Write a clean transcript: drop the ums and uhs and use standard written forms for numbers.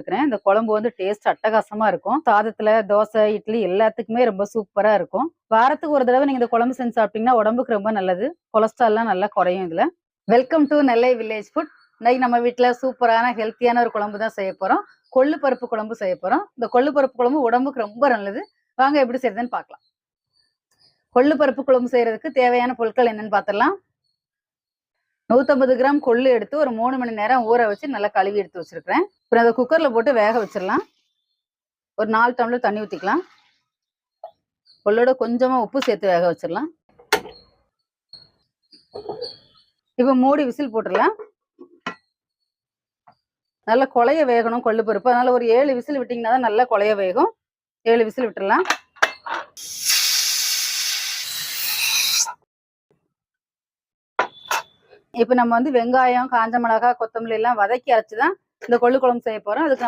இருக்கிறேன். இந்த குழம்பு வந்து டேஸ்ட் அட்டகாசமா இருக்கும். சாதத்துல, தோசை, இட்லி எல்லாத்துக்குமே ரொம்ப சூப்பரா இருக்கும். வாரத்துக்கு ஒரு தடவை நீங்க இந்த குழம்பு செஞ்சு சாப்பிட்டீங்கன்னா உடம்புக்கு ரொம்ப நல்லது. கொலஸ்ட்ரால்லாம் நல்லா குறையும் இதுல. Welcome to Nellai village food. இன்னைக்கு நம்ம வீட்ல சூப்பரான ஹெல்த்தியான ஒரு குழம்பு தான் செய்ய போறோம். கொள்ளு பருப்பு குழம்பு செய்ய போறோம். இந்த கொள்ளு பருப்பு குழம்பு உடம்புக்கு ரொம்ப நல்லது. வாங்க எப்படி செய்யறதுன்னு பார்க்கலாம். கொள்ளு பருப்பு குழம்பு செய்யறதுக்கு தேவையான பொருட்கள் என்னன்னு பார்த்துடலாம். 150 கிராம் கொள்ளு எடுத்து ஒரு 3 மணி நேரம் ஊற வச்சு நல்லா கழுவி எடுத்து வச்சிருக்கிறேன். அப்புறம் அதை குக்கர்ல போட்டு வேக வச்சிடலாம். ஒரு 4 டம்ளர் தண்ணி ஊற்றிக்கலாம். கொள்ளோட கொஞ்சமா உப்பு சேர்த்து வேக வச்சிடலாம். இப்போ மூடி விசில் போட்டுடலாம். நல்லா குழைய வேகணும் கொள்ளு பருப்பு. அதனால ஒரு 7 விசில் விட்டீங்கன்னா தான் நல்லா குழைய வேகும். 7 விசில் விட்டுடலாம். இப்போ நம்ம வந்து வெங்காயம், காஞ்ச மிளகாய், கொத்தமல்லி எல்லாம் வதக்கி அரைச்சு தான் இந்த கொள்ளு குழம்பு செய்ய போறோம். அதுக்கு